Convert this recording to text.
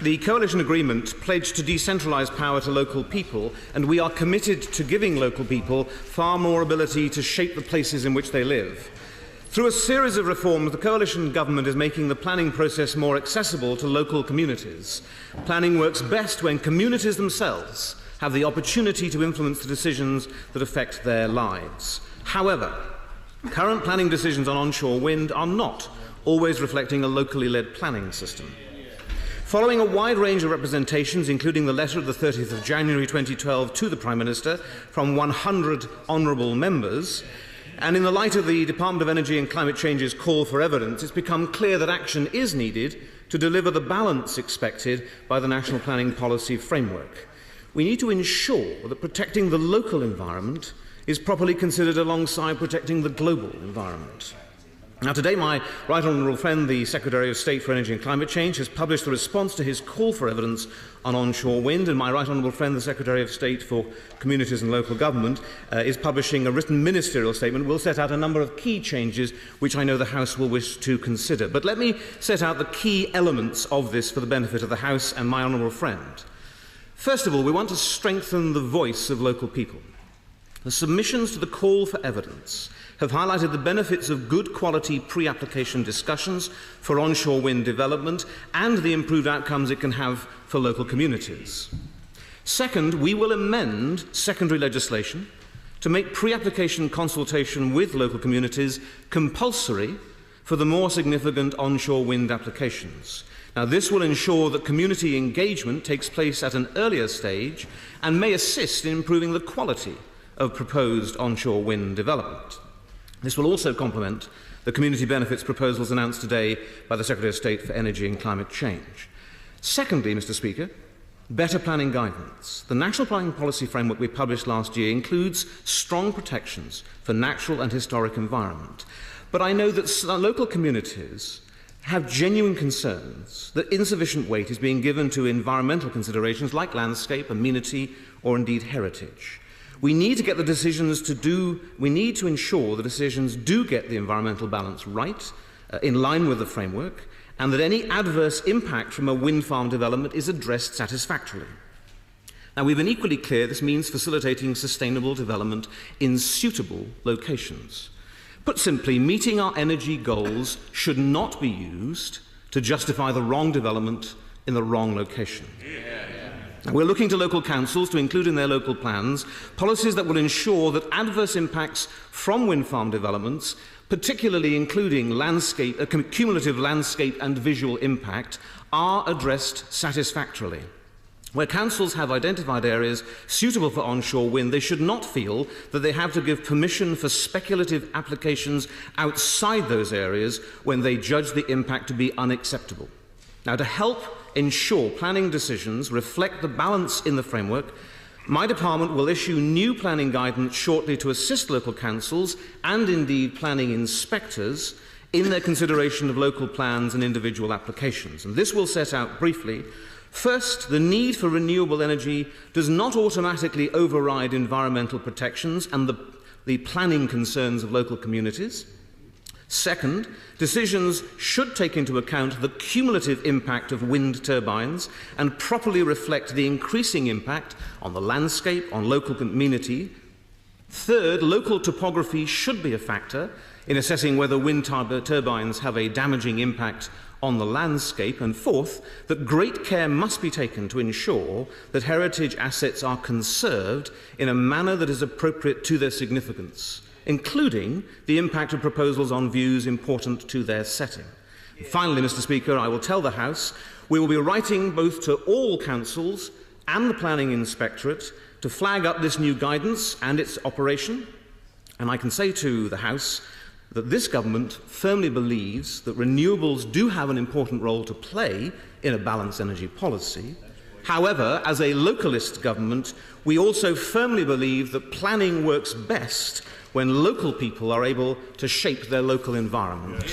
The coalition agreement pledged to decentralise power to local people, and we are committed to giving local people far more ability to shape the places in which they live. Through a series of reforms, the coalition government is making the planning process more accessible to local communities. Planning works best when communities themselves have the opportunity to influence the decisions that affect their lives. However, current planning decisions on onshore wind are not always reflecting a locally led planning system. Following a wide range of representations, including the letter of the 30th of January 2012 to the Prime Minister from 100 honourable members, and in the light of the Department of Energy and Climate Change's call for evidence, it's become clear that action is needed to deliver the balance expected by the National Planning Policy Framework. We need to ensure that protecting the local environment is properly considered alongside protecting the global environment. Now, today, my right honourable friend, the Secretary of State for Energy and Climate Change, has published a response to his call for evidence on onshore wind, and my right honourable friend, the Secretary of State for Communities and Local Government, is publishing a written ministerial statement. We'll set out a number of key changes which I know the House will wish to consider. But let me set out the key elements of this for the benefit of the House and my honourable friend. First of all, we want to strengthen the voice of local people. The submissions to the call for evidence have highlighted the benefits of good quality pre-application discussions for onshore wind development and the improved outcomes it can have for local communities. Second, we will amend secondary legislation to make pre-application consultation with local communities compulsory for the more significant onshore wind applications. Now, this will ensure that community engagement takes place at an earlier stage and may assist in improving the quality of proposed onshore wind development. This will also complement the community benefits proposals announced today by the Secretary of State for Energy and Climate Change. Secondly, Mr. Speaker, better planning guidance. The National Planning Policy Framework we published last year includes strong protections for natural and historic environment. But I know that local communities have genuine concerns that insufficient weight is being given to environmental considerations like landscape, amenity, or indeed heritage. We need to ensure the decisions do get the environmental balance right, in line with the framework, and that any adverse impact from a wind farm development is addressed satisfactorily. Now, we've been equally clear this means facilitating sustainable development in suitable locations. Put simply, meeting our energy goals should not be used to justify the wrong development in the wrong location. We're looking to local councils to include in their local plans policies that will ensure that adverse impacts from wind farm developments, particularly including cumulative landscape and visual impact, are addressed satisfactorily. Where councils have identified areas suitable for onshore wind, they should not feel that they have to give permission for speculative applications outside those areas when they judge the impact to be unacceptable. Now, to help ensure planning decisions reflect the balance in the framework, my department will issue new planning guidance shortly to assist local councils and indeed planning inspectors in their consideration of local plans and individual applications. And this will set out briefly: first, the need for renewable energy does not automatically override environmental protections and the planning concerns of local communities. Second, decisions should take into account the cumulative impact of wind turbines and properly reflect the increasing impact on the landscape, on local community. Third, local topography should be a factor in assessing whether wind turbines have a damaging impact on the landscape. And fourth, that great care must be taken to ensure that heritage assets are conserved in a manner that is appropriate to their significance, including the impact of proposals on views important to their setting. Finally, Mr. Speaker, I will tell the House we will be writing both to all councils and the Planning Inspectorate to flag up this new guidance and its operation. And I can say to the House that this government firmly believes that renewables do have an important role to play in a balanced energy policy. However, as a localist government, we also firmly believe that planning works best when local people are able to shape their local environment.